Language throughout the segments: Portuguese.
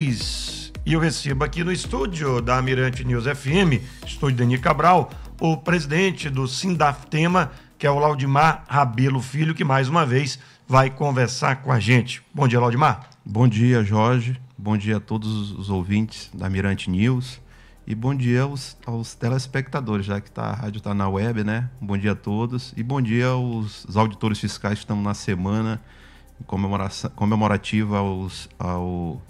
E eu recebo aqui no estúdio da Mirante News FM, estúdio Deni Cabral, o presidente do Sindaftema, que é o Laudimar Rabelo Filho, que mais uma vez vai conversar com a gente. Bom dia, Laudimar. Bom dia, Jorge. Bom dia a todos os ouvintes da Mirante News. E bom dia aos telespectadores, já que a rádio está na web, né? Bom dia a todos. E bom dia aos auditores fiscais que estão na semana comemorativa ao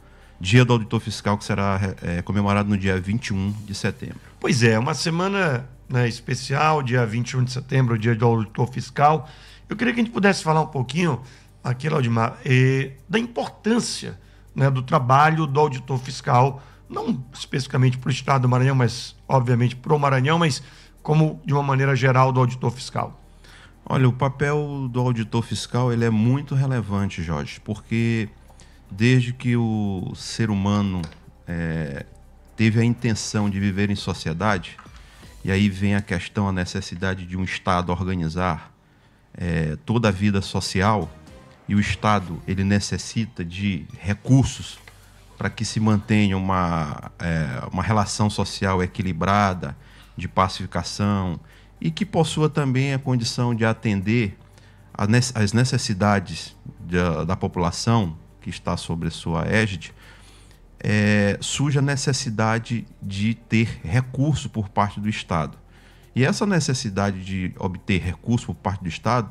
Dia do Auditor Fiscal, que será comemorado no dia 21 de setembro. Pois é, uma semana, né, especial, dia 21 de setembro, o Dia do Auditor Fiscal. Eu queria que a gente pudesse falar um pouquinho aqui, Laudimar, da importância, né, do trabalho do auditor fiscal, não especificamente para o Estado do Maranhão, mas obviamente para o Maranhão, mas como de uma maneira geral do auditor fiscal. Olha, o papel do auditor fiscal ele é muito relevante, Jorge, porque desde que o ser humano teve a intenção de viver em sociedade, e aí vem a questão, a necessidade de um Estado organizar toda a vida social, e o Estado ele necessita de recursos para que se mantenha uma relação social equilibrada, de pacificação, e que possua também a condição de atender às necessidades da população que está sobre sua égide, surge a necessidade de ter recurso por parte do Estado. E essa necessidade de obter recurso por parte do Estado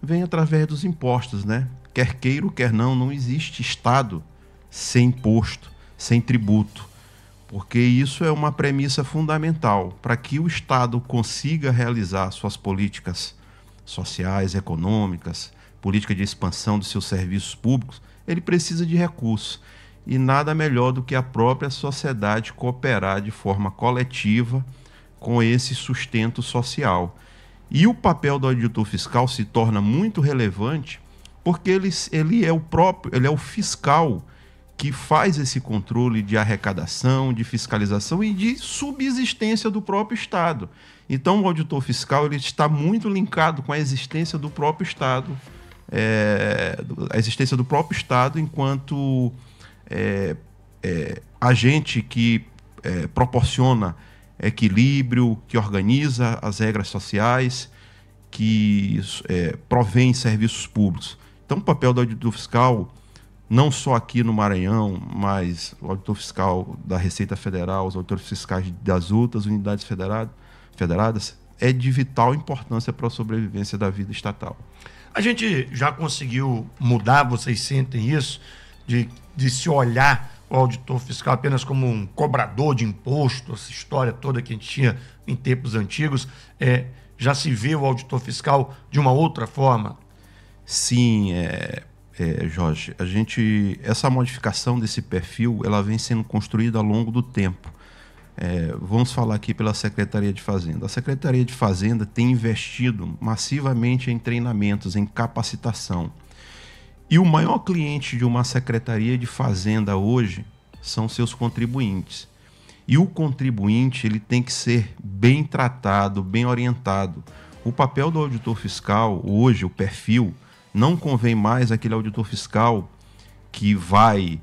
vem através dos impostos, né? Quer queira ou quer não, não existe Estado sem imposto, sem tributo, porque isso é uma premissa fundamental para que o Estado consiga realizar suas políticas sociais, econômicas, política de expansão dos seus serviços públicos. Ele precisa de recursos, e nada melhor do que a própria sociedade cooperar de forma coletiva com esse sustento social. E o papel do auditor fiscal se torna muito relevante porque ele é o fiscal que faz esse controle de arrecadação, de fiscalização e de subsistência do próprio Estado. Então, o auditor fiscal ele está muito linkado com a existência do próprio Estado, enquanto agente que proporciona equilíbrio, que organiza as regras sociais, que provém serviços públicos. Então, o papel do auditor fiscal, não só aqui no Maranhão, mas o auditor fiscal da Receita Federal, os auditores fiscais das outras unidades federadas, é de vital importância para a sobrevivência da vida estatal. A gente já conseguiu mudar, vocês sentem isso, de se olhar o auditor fiscal apenas como um cobrador de imposto, essa história toda que a gente tinha em tempos antigos, já se vê o auditor fiscal de uma outra forma? Sim, Jorge, essa modificação desse perfil, ela vem sendo construída ao longo do tempo. Vamos falar aqui pela Secretaria de Fazenda. A Secretaria de Fazenda tem investido massivamente em treinamentos, em capacitação. E o maior cliente de uma Secretaria de Fazenda hoje são seus contribuintes. E o contribuinte ele tem que ser bem tratado, bem orientado. O papel do auditor fiscal, hoje, o perfil, não convém mais aquele auditor fiscal que vai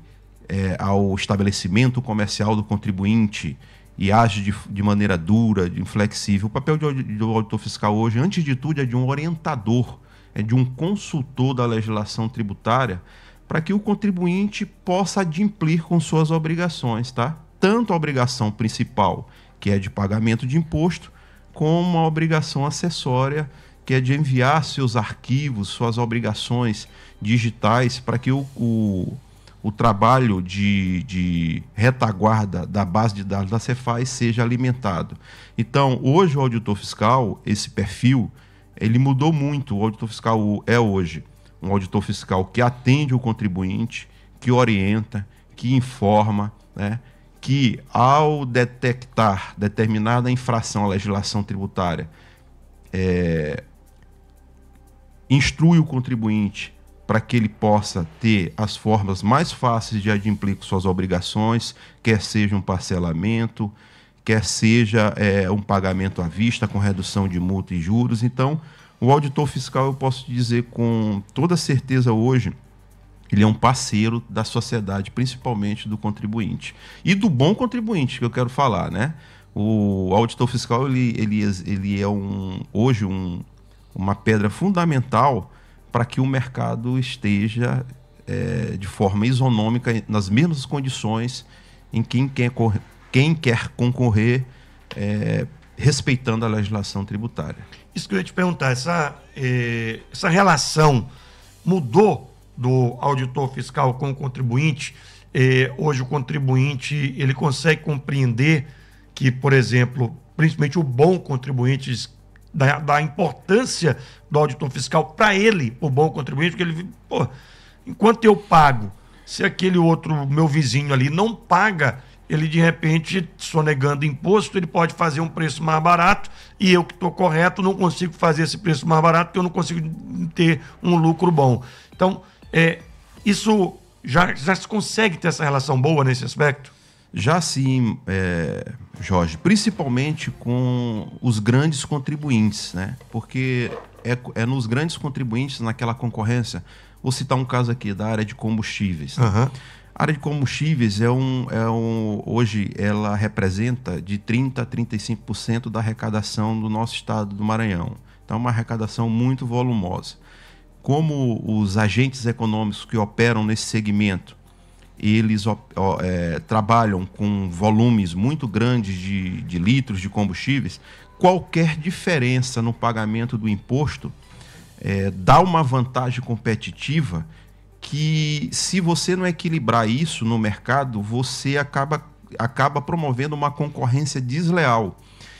ao estabelecimento comercial do contribuinte e age de maneira dura, inflexível. O papel do auditor fiscal hoje, antes de tudo, é de um orientador, é de um consultor da legislação tributária, para que o contribuinte possa adimplir com suas obrigações, tá? Tanto a obrigação principal, que é de pagamento de imposto, como a obrigação acessória, que é de enviar seus arquivos, suas obrigações digitais, para que o trabalho de retaguarda da base de dados da Cefaz seja alimentado. Então, hoje o auditor fiscal, esse perfil, ele mudou muito. O auditor fiscal é hoje um auditor fiscal que atende o contribuinte, que orienta, que informa, né? Que ao detectar determinada infração à legislação tributária, instrui o contribuinte para que ele possa ter as formas mais fáceis de adimplir com suas obrigações, quer seja um parcelamento, quer seja um pagamento à vista com redução de multa e juros. Então, o auditor fiscal, eu posso dizer com toda certeza hoje, Ele é um parceiro da sociedade, principalmente do contribuinte. E do bom contribuinte, que eu quero falar, né? O auditor fiscal, ele é hoje uma pedra fundamental para que o mercado esteja de forma isonômica, nas mesmas condições em quem quer concorrer, respeitando a legislação tributária. Isso que eu ia te perguntar, essa relação mudou do auditor fiscal com o contribuinte? Hoje o contribuinte ele consegue compreender que, por exemplo, principalmente o bom contribuinte, da importância do auditor fiscal para ele, o bom contribuinte, porque ele, enquanto eu pago, se aquele outro, meu vizinho ali, não paga, ele de repente, sonegando imposto, ele pode fazer um preço mais barato e eu que estou correto não consigo fazer esse preço mais barato porque eu não consigo ter um lucro bom. Então, isso já se consegue ter essa relação boa nesse aspecto? Já sim, Jorge, principalmente com os grandes contribuintes, né? Porque é nos grandes contribuintes, naquela concorrência. Vou citar um caso aqui da área de combustíveis. Né? Uhum. A área de combustíveis hoje ela representa de 30% a 35% da arrecadação do nosso estado do Maranhão. Então, é uma arrecadação muito volumosa. Como os agentes econômicos que operam nesse segmento, eles trabalham com volumes muito grandes de litros de combustíveis, qualquer diferença no pagamento do imposto dá uma vantagem competitiva que, se você não equilibrar isso no mercado, você acaba promovendo uma concorrência desleal.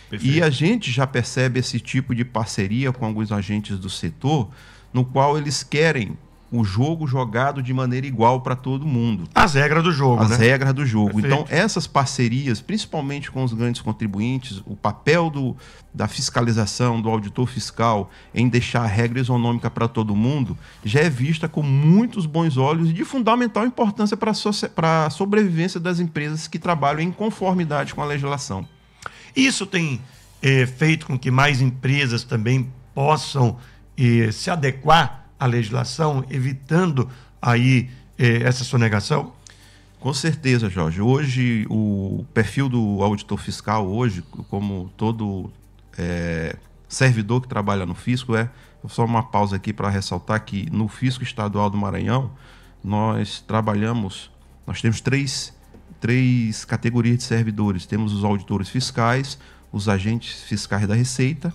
Perfeito. E a gente já percebe esse tipo de parceria com alguns agentes do setor, no qual eles querem o jogo jogado de maneira igual para todo mundo. As regras do jogo, né? As regras do jogo. Perfeito. Então, essas parcerias, principalmente com os grandes contribuintes, o papel da fiscalização, do auditor fiscal, em deixar a regra isonômica para todo mundo, já é vista com muitos bons olhos e de fundamental importância para a sobrevivência das empresas que trabalham em conformidade com a legislação. Isso tem feito com que mais empresas também possam se adequar a legislação, evitando aí essa sonegação? Com certeza, Jorge. Hoje, o perfil do auditor fiscal, hoje, como todo servidor que trabalha no fisco, só uma pausa aqui para ressaltar que no Fisco Estadual do Maranhão, nós temos três categorias de servidores. Temos os auditores fiscais, os agentes fiscais da Receita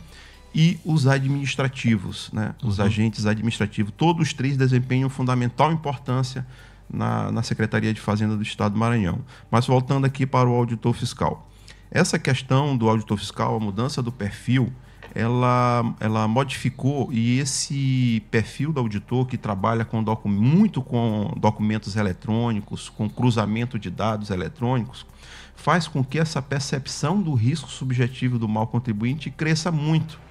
e os administrativos, né? Os agentes administrativos. Todos os três desempenham fundamental importância na Secretaria de Fazenda do Estado do Maranhão. Mas voltando aqui para o auditor fiscal. Essa questão do auditor fiscal, a mudança do perfil, ela modificou, e esse perfil do auditor que trabalha muito com documentos eletrônicos, com cruzamento de dados eletrônicos, faz com que essa percepção do risco subjetivo do mal contribuinte cresça muito.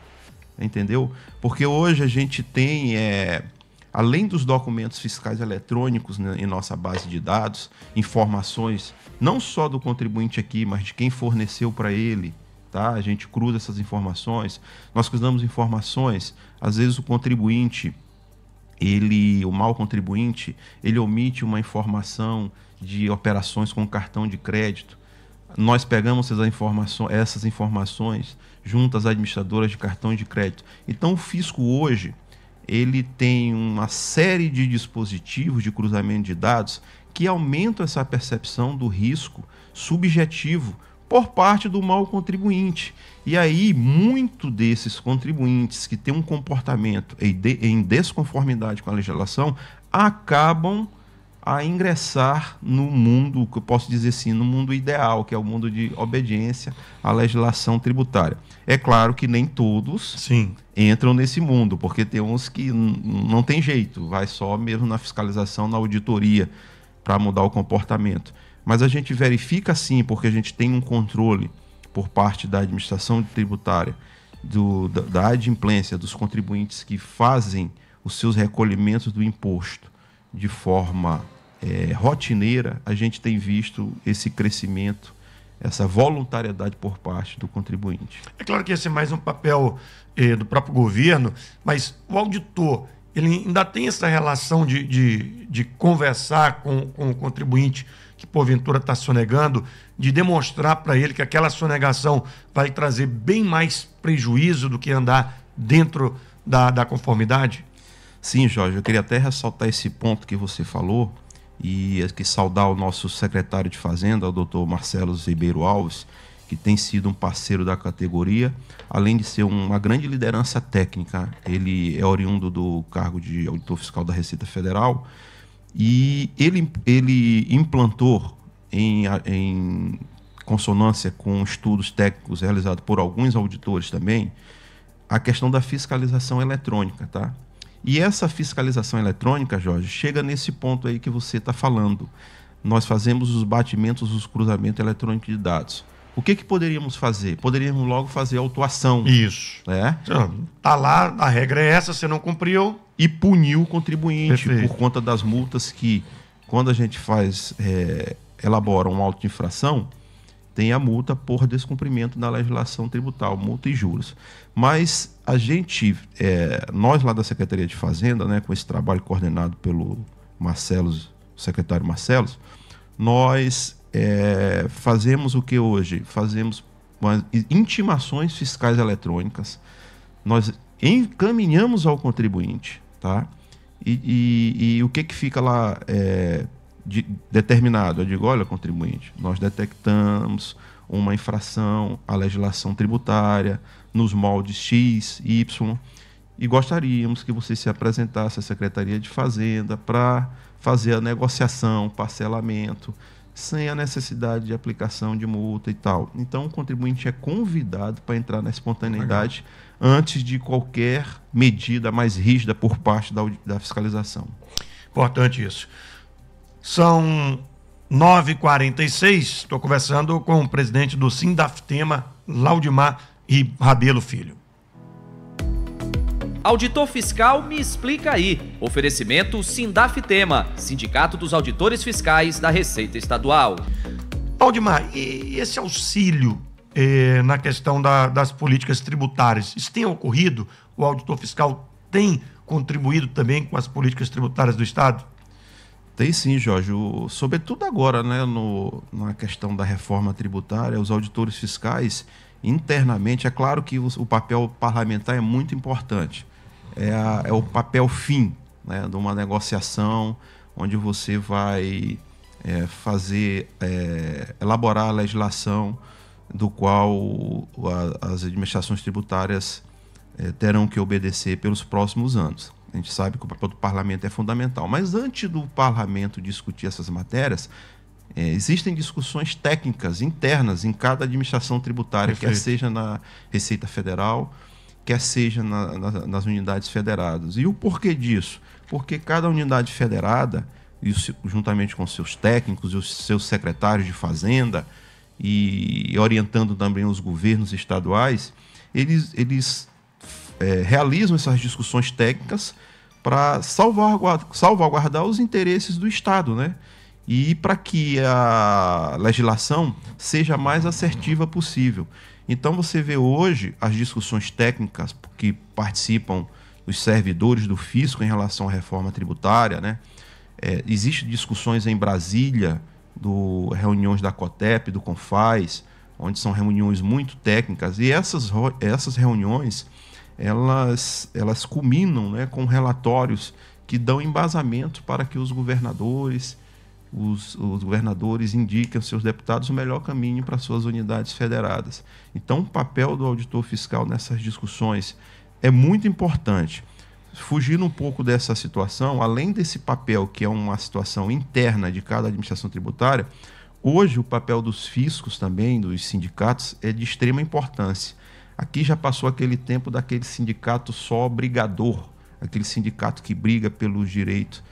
Entendeu? Porque hoje a gente tem, além dos documentos fiscais eletrônicos, né, em nossa base de dados, informações não só do contribuinte aqui, mas de quem forneceu para ele, tá? A gente cruza essas informações, nós cruzamos informações, às vezes o contribuinte, o mal contribuinte, ele omite uma informação de operações com cartão de crédito. Nós pegamos essas informações junto às administradoras de cartões de crédito. Então, o fisco hoje, ele tem uma série de dispositivos de cruzamento de dados que aumentam essa percepção do risco subjetivo por parte do mal contribuinte. E aí, muito desses contribuintes que têm um comportamento em desconformidade com a legislação acabam a ingressar no mundo, que eu posso dizer assim, no mundo ideal, que é o mundo de obediência à legislação tributária. É claro que nem todos entram nesse mundo, porque tem uns que não tem jeito, vai só mesmo na fiscalização, na auditoria, para mudar o comportamento. Mas a gente verifica sim, porque a gente tem um controle por parte da administração tributária, da adimplência dos contribuintes que fazem os seus recolhimentos do imposto de forma rotineira. A gente tem visto esse crescimento, essa voluntariedade por parte do contribuinte. É claro que esse é mais um papel do próprio governo, mas o auditor, ele ainda tem essa relação de conversar com o contribuinte que porventura está sonegando, de demonstrar para ele que aquela sonegação vai trazer bem mais prejuízo do que andar dentro da conformidade? Sim, Jorge, eu queria até ressaltar esse ponto que você falou e aqui saudar o nosso secretário de Fazenda, o doutor Marcelo Ribeiro Alves, que tem sido um parceiro da categoria, além de ser uma grande liderança técnica. Ele é oriundo do cargo de auditor fiscal da Receita Federal e ele implantou, em consonância com estudos técnicos realizados por alguns auditores também, a questão da fiscalização eletrônica, tá? E essa fiscalização eletrônica, Jorge, chega nesse ponto aí que você está falando. Nós fazemos os batimentos, os cruzamentos eletrônicos de dados. O que poderíamos fazer? Poderíamos logo fazer autuação. Isso. Né? Tá lá, a regra é essa, você não cumpriu. E punir o contribuinte. Perfeito. Por conta das multas que, quando a gente elabora um auto de infração, tem a multa por descumprimento da legislação tributária, multa e juros. Mas a gente, nós lá da Secretaria de Fazenda, né, com esse trabalho coordenado pelo Marcelo, o secretário Marcelo, nós fazemos o que hoje? Fazemos intimações fiscais eletrônicas, nós encaminhamos ao contribuinte, tá? E o que fica lá determinado? Eu digo, olha, contribuinte, nós detectamos uma infração à legislação tributária nos moldes X, Y, e gostaríamos que você se apresentasse à Secretaria de Fazenda para fazer a negociação, parcelamento, sem a necessidade de aplicação de multa e tal. Então, o contribuinte é convidado para entrar na espontaneidade antes de qualquer medida mais rígida por parte da fiscalização. Importante isso. São 9h46, estou conversando com o presidente do Sindaftema, Laudimar Rabelo Filho. Auditor Fiscal Me Explica Aí. Oferecimento Sindaftema, Sindicato dos Auditores Fiscais da Receita Estadual. Laudimar, e esse auxílio na questão das políticas tributárias, isso tem ocorrido? O auditor fiscal tem contribuído também com as políticas tributárias do Estado? Tem sim, Jorge. Sobretudo agora, né, na questão da reforma tributária, os auditores fiscais, internamente, é claro que o papel parlamentar é muito importante. É o papel fim, né, de uma negociação onde você vai elaborar a legislação do qual as administrações tributárias terão que obedecer pelos próximos anos. A gente sabe que o papel do parlamento é fundamental. Mas antes do parlamento discutir essas matérias, existem discussões técnicas internas em cada administração tributária, Perfeito. quer seja na Receita Federal, quer seja nas unidades federadas. E o porquê disso? Porque cada unidade federada, juntamente com seus técnicos e os seus secretários de Fazenda, e orientando também os governos estaduais, eles realizam essas discussões técnicas para salvaguardar os interesses do Estado, né? E para que a legislação seja a mais assertiva possível. Então você vê hoje as discussões técnicas que participam os servidores do fisco em relação à reforma tributária, né? Existem discussões em Brasília, reuniões da COTEP, do CONFAS, onde são reuniões muito técnicas, e essas reuniões elas culminam, né, com relatórios que dão embasamento para que os governadores indiquem aos seus deputados o melhor caminho para suas unidades federadas. Então, o papel do auditor fiscal nessas discussões é muito importante. Fugindo um pouco dessa situação, além desse papel que é uma situação interna de cada administração tributária, hoje o papel dos fiscos também, dos sindicatos, é de extrema importância. Aqui já passou aquele tempo daquele sindicato só brigador, aquele sindicato que briga pelos direitos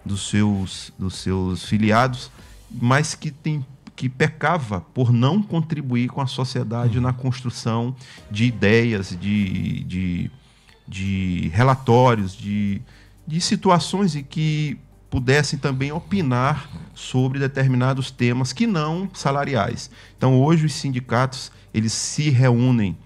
dos seus filiados, mas que pecava por não contribuir com a sociedade na construção de ideias, de relatórios, de situações em que pudessem também opinar sobre determinados temas que não salariais. Então, hoje os sindicatos eles se reúnem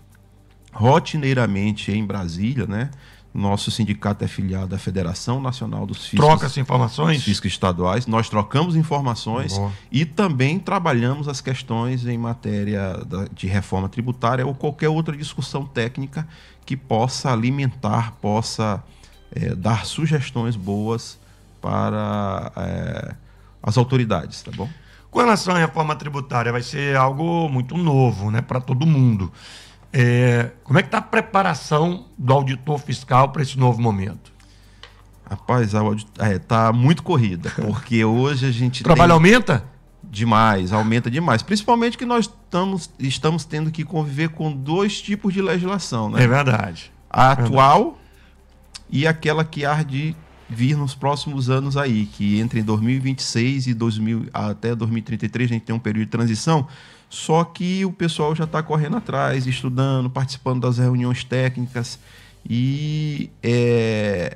rotineiramente em Brasília, né, Nosso sindicato é filiado à Federação Nacional dos Fiscos. Troca-se informações? Fiscos estaduais. Nós trocamos informações e também trabalhamos as questões em matéria de reforma tributária ou qualquer outra discussão técnica que possa alimentar, possa dar sugestões boas para as autoridades, tá bom? Com relação à reforma tributária, vai ser algo muito novo, né, para todo mundo. Como é que está a preparação do auditor fiscal para esse novo momento? Rapaz, está muito corrida, porque hoje a gente O trabalho aumenta? Demais, aumenta demais. Principalmente que nós estamos tendo que conviver com 2 tipos de legislação, né? É verdade. A atual e aquela que há de vir nos próximos anos aí, que entre 2026 e até 2033 a gente tem um período de transição, só que o pessoal já está correndo atrás, estudando, participando das reuniões técnicas e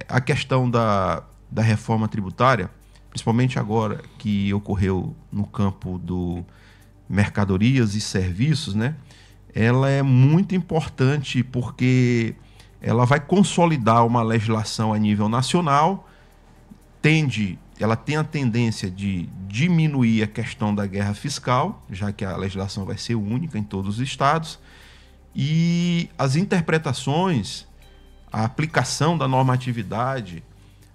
a questão da reforma tributária, principalmente agora que ocorreu no campo do mercadorias e serviços, né? Ela é muito importante porque ela vai consolidar uma legislação a nível nacional, ela tem a tendência de diminuir a questão da guerra fiscal, já que a legislação vai ser única em todos os estados, e as interpretações, a aplicação da normatividade,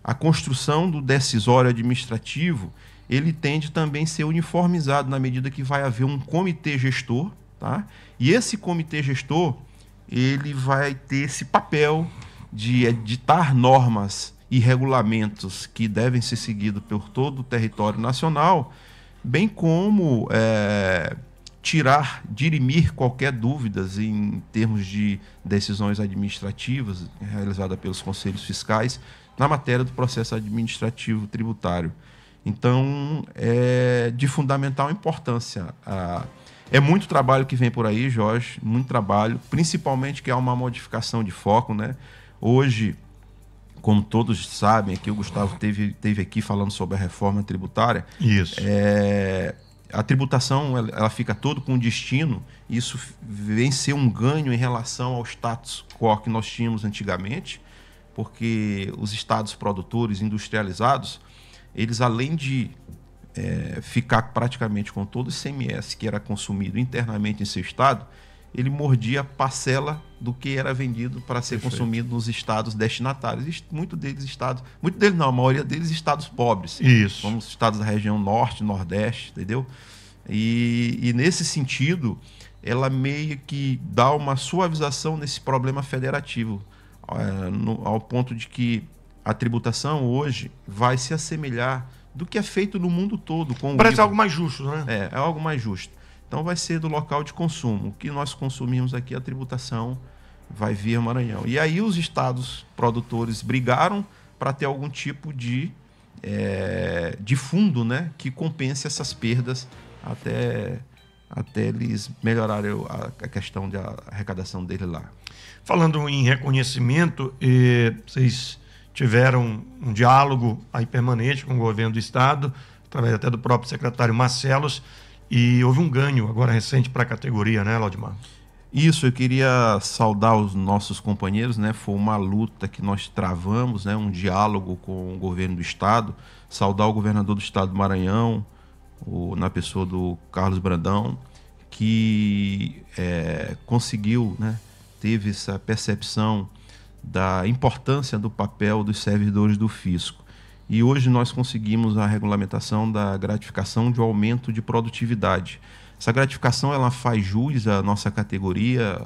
a construção do decisório administrativo, ele tende também a ser uniformizado na medida que vai haver um comitê gestor, tá? E esse comitê gestor, ele vai ter esse papel de editar normas e regulamentos que devem ser seguidos por todo o território nacional, bem como dirimir qualquer dúvidas em termos de decisões administrativas realizadas pelos conselhos fiscais na matéria do processo administrativo tributário. Então, é de fundamental importância. É muito trabalho que vem por aí, Jorge, muito trabalho, principalmente que há uma modificação de foco, né? Hoje, como todos sabem, aqui o Gustavo teve aqui falando sobre a reforma tributária. Isso. A tributação ela fica todo com destino. Isso vem ser um ganho em relação ao status quo que nós tínhamos antigamente, porque os estados produtores industrializados, eles além de ficar praticamente com todo o ICMS que era consumido internamente em seu estado, ele mordia parcela do que era vendido para ser consumido nos estados destinatários. A maioria deles estados pobres. Isso. Como os estados da região norte, nordeste, entendeu? E nesse sentido, ela meio que dá uma suavização nesse problema federativo, ao ponto de que a tributação hoje vai se assemelhar do que é feito no mundo todo. Parece algo mais justo, né? É algo mais justo. Então vai ser do local de consumo. O que nós consumimos aqui, a tributação vai via Maranhão. E aí os estados produtores brigaram para ter algum tipo de fundo, né, que compense essas perdas até eles melhorarem a questão da arrecadação dele lá. Falando em reconhecimento, vocês tiveram um diálogo aí permanente com o governo do estado, através até do próprio secretário Marcelos, e houve um ganho agora recente para a categoria, né, Laudimar? Isso, eu queria saudar os nossos companheiros, né? Foi uma luta que nós travamos, né? Um diálogo com o governo do estado, saudar o governador do estado do Maranhão, na pessoa do Carlos Brandão, que conseguiu, né? Teve essa percepção da importância do papel dos servidores do fisco. E hoje nós conseguimos a regulamentação da gratificação de aumento de produtividade. Essa gratificação ela faz jus à nossa categoria,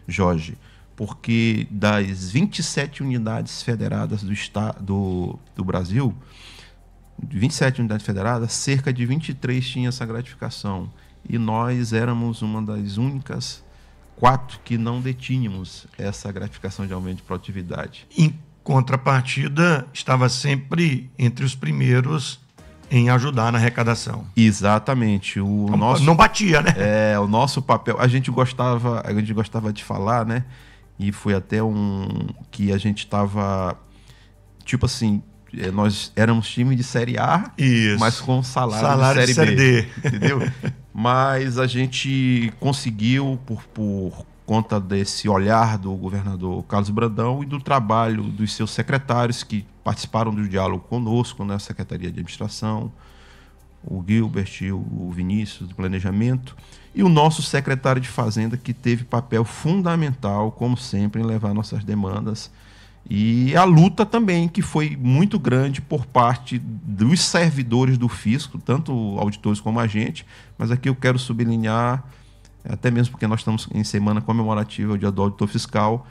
Jorge, porque das 27 unidades federadas do Brasil, 27 unidades federadas, cerca de 23 tinham essa gratificação. E nós éramos uma das únicas 4 que não detínhamos essa gratificação de aumento de produtividade. Em contrapartida, estava sempre entre os primeiros em ajudar na arrecadação. Exatamente. Não batia, né? O nosso papel, a gente gostava de falar, né? E foi até que a gente estava, tipo assim, nós éramos time de Série A, isso, mas com salário de série B, entendeu? Mas a gente conseguiu, por conta desse olhar do governador Carlos Brandão e do trabalho dos seus secretários que participaram do diálogo conosco na Secretaria de Administração, o Gilbert, o Vinícius, do Planejamento, e o nosso secretário de Fazenda, que teve papel fundamental, como sempre, em levar nossas demandas. E a luta também, que foi muito grande por parte dos servidores do fisco, tanto auditores como a gente, mas aqui eu quero sublinhar, até mesmo porque nós estamos em semana comemorativa, o Dia do Auditor Fiscal,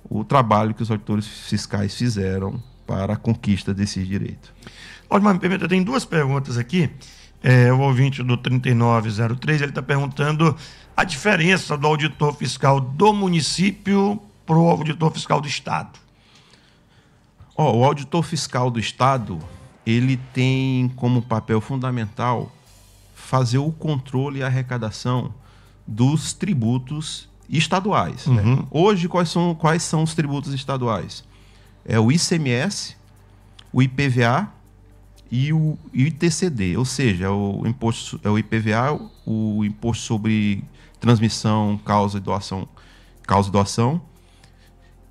o trabalho que os auditores fiscais fizeram para a conquista desses direitos. Ótimo, me permita, tem duas perguntas aqui. O ouvinte do 3903, ele está perguntando a diferença do auditor fiscal do município para o auditor fiscal do Estado. O auditor fiscal do Estado, ele tem como papel fundamental fazer o controle e a arrecadação dos tributos estaduais. Né? Hoje, quais são os tributos estaduais? É o ICMS, o IPVA e o ITCD, ou seja, o IPVA, o Imposto sobre Transmissão, Causa e Doação,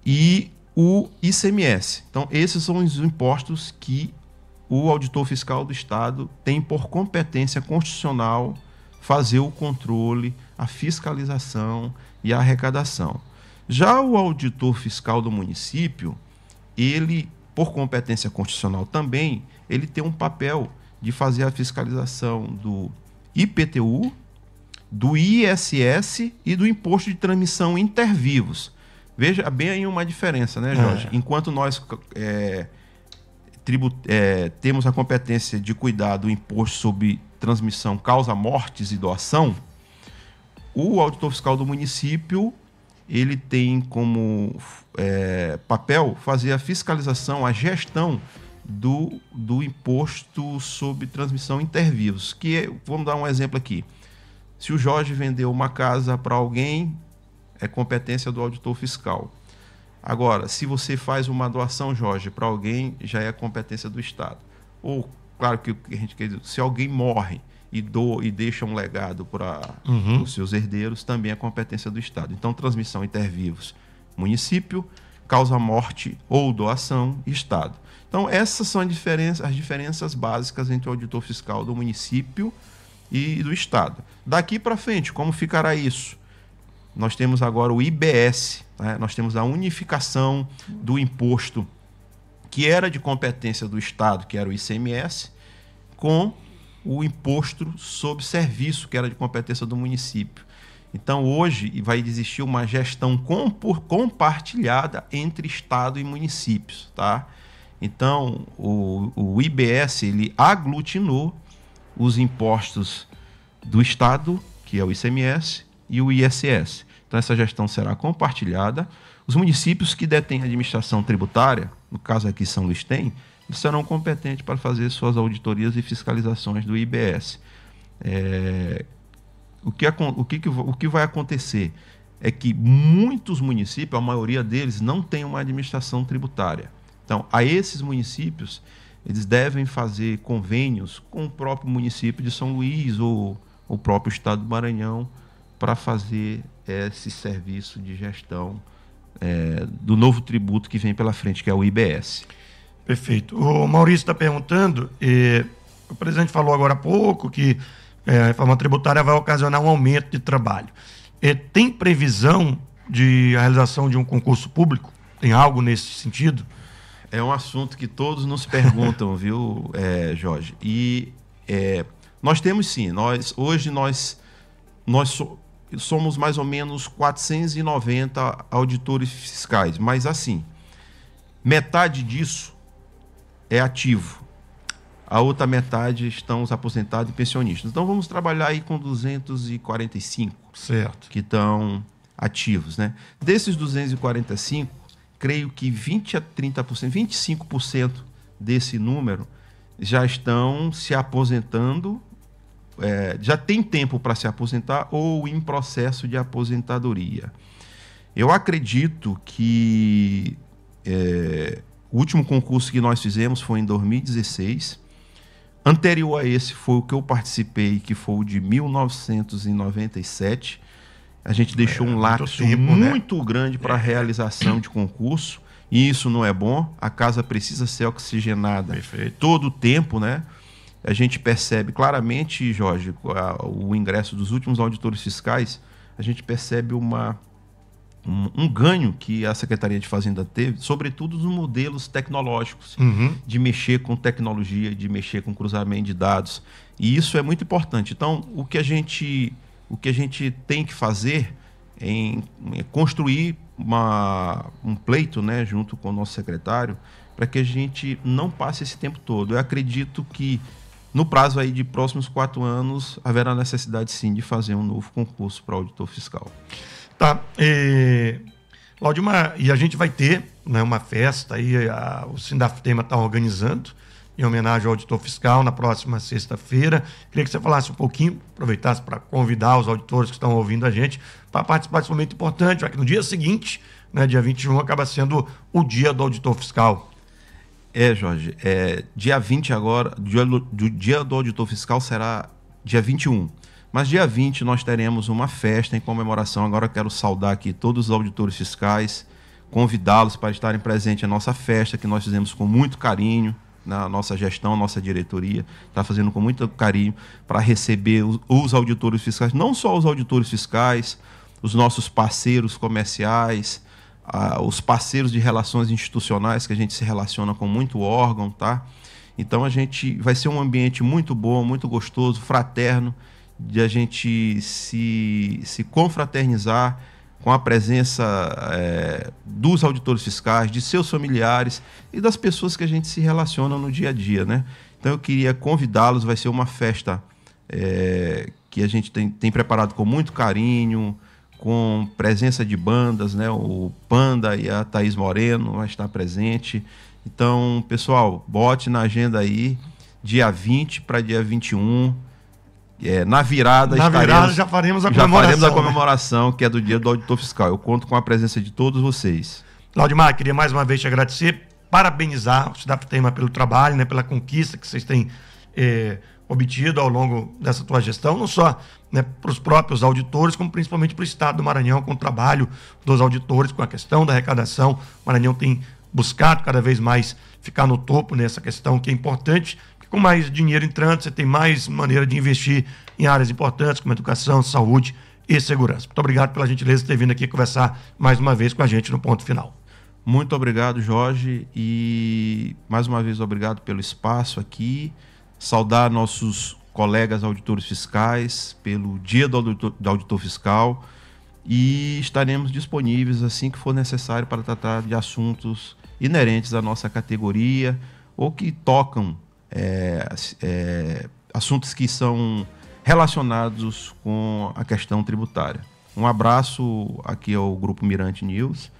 e o ICMS. Então, esses são os impostos que o auditor fiscal do Estado tem por competência constitucional fazer o controle, a fiscalização e a arrecadação. Já o auditor fiscal do município, ele, por competência constitucional também, ele tem um papel de fazer a fiscalização do IPTU, do ISS e do Imposto de Transmissão Intervivos. Veja bem aí uma diferença, né, Jorge? Enquanto nós temos a competência de cuidar do imposto sobre transmissão, causa, mortes e doação, o auditor fiscal do município, ele tem como papel fazer a fiscalização, a gestão do imposto sobre transmissão intervivos, que é, vamos dar um exemplo aqui. Se o Jorge vendeu uma casa para alguém, é competência do auditor fiscal. Agora, se você faz uma doação, Jorge, para alguém, já é competência do Estado. Ou, claro que a gente quer dizer, se alguém morre e deixa um legado para os seus herdeiros, também é competência do Estado. Então, transmissão intervivos, município, causa morte ou doação, Estado. Então, essas são as diferenças básicas entre o auditor fiscal do município e do Estado. Daqui para frente, como ficará isso? Nós temos agora o IBS, né? Nós temos a unificação do imposto que era de competência do Estado, que era o ICMS, com o imposto sobre serviço, que era de competência do município. Então, hoje, vai existir uma gestão compartilhada entre Estado e municípios, tá? Então, o IBS, ele aglutinou os impostos do Estado, que é o ICMS, e o ISS. Então, essa gestão será compartilhada. Os municípios que detêm administração tributária, no caso aqui São Luís tem, eles serão competentes para fazer suas auditorias e fiscalizações do IBS. O que vai acontecer é que muitos municípios, a maioria deles, não tem uma administração tributária. Então, a esses municípios, eles devem fazer convênios com o próprio município de São Luís ou o próprio Estado do Maranhão para fazer esse serviço de gestão do novo tributo que vem pela frente, que é o IBS. Perfeito. O Maurício está perguntando, o presidente falou agora há pouco que a reforma tributária vai ocasionar um aumento de trabalho. Tem previsão de a realização de um concurso público? Tem algo nesse sentido? É um assunto que todos nos perguntam, viu, Jorge? E nós temos sim. Hoje nós somos mais ou menos 490 auditores fiscais, mas assim, metade disso é ativo. A outra metade estão os aposentados e pensionistas. Então vamos trabalhar aí com 245, certo, que estão ativos, né? Desses 245, creio que 20 a 30%, 25% desse número já estão se aposentando, já tem tempo para se aposentar ou em processo de aposentadoria. Eu acredito que o último concurso que nós fizemos foi em 2016. Anterior a esse foi o que eu participei, que foi o de 1997. A gente deixou um lapso muito grande para a realização de concurso, e isso não é bom. A casa precisa ser oxigenada todo o tempo, né? A gente percebe claramente, Jorge, o ingresso dos últimos auditores fiscais, a gente percebe um ganho que a Secretaria de Fazenda teve, sobretudo nos modelos tecnológicos, de mexer com tecnologia, de mexer com cruzamento de dados. E isso é muito importante. Então, o que a gente tem que fazer é construir um pleito, né, junto com o nosso secretário, para que a gente não passe esse tempo todo. Eu acredito que no prazo aí de próximos 4 anos, haverá necessidade sim de fazer um novo concurso para auditor fiscal. Tá. Laudimar, e a gente vai ter, né, uma festa aí, o Sindafitema está organizando, em homenagem ao auditor fiscal, na próxima sexta-feira. Queria que você falasse um pouquinho, aproveitasse para convidar os auditores que estão ouvindo a gente para participar desse momento importante, já que no dia seguinte, né, dia 21, acaba sendo o dia do auditor fiscal. Jorge, dia 20 agora, do dia do auditor fiscal será dia 21. Mas dia 20 nós teremos uma festa em comemoração. Agora eu quero saudar aqui todos os auditores fiscais, convidá-los para estarem presentes na nossa festa, que nós fizemos com muito carinho, na nossa gestão, nossa diretoria, está fazendo com muito carinho para receber os auditores fiscais, não só os auditores fiscais, os nossos parceiros comerciais, os parceiros de relações institucionais, que a gente se relaciona com muito órgão, tá? Então vai ser um ambiente muito bom, muito gostoso, fraterno, de a gente se confraternizar com a presença dos auditores fiscais, de seus familiares e das pessoas que a gente se relaciona no dia a dia, né? Então eu queria convidá-los, vai ser uma festa que a gente tem preparado com muito carinho, com presença de bandas, né? O Panda e a Thaís Moreno vai estar presente. Então, pessoal, bote na agenda aí, dia 20 para dia 21. Na virada já faremos a comemoração, que é do dia do auditor fiscal. Eu conto com a presença de todos vocês. Laudimar, queria mais uma vez te agradecer, parabenizar o Sindafitema pelo trabalho, né, pela conquista que vocês têm obtido ao longo dessa tua gestão, não só, né, para os próprios auditores, como principalmente para o Estado do Maranhão, com o trabalho dos auditores, com a questão da arrecadação. O Maranhão tem buscado cada vez mais ficar no topo nessa questão que é importante. Com mais dinheiro entrando, você tem mais maneira de investir em áreas importantes como educação, saúde e segurança. Muito obrigado pela gentileza de ter vindo aqui conversar mais uma vez com a gente no Ponto Final. Muito obrigado, Jorge, e mais uma vez obrigado pelo espaço aqui. Saudar nossos colegas auditores fiscais pelo dia do auditor fiscal, e estaremos disponíveis assim que for necessário para tratar de assuntos inerentes à nossa categoria ou que tocam assuntos que são relacionados com a questão tributária. Um abraço aqui ao Grupo Mirante News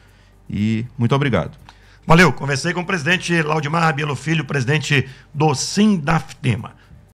e muito obrigado. Valeu, conversei com o presidente Laudimar Rabelo Filho, presidente do Sindafitema.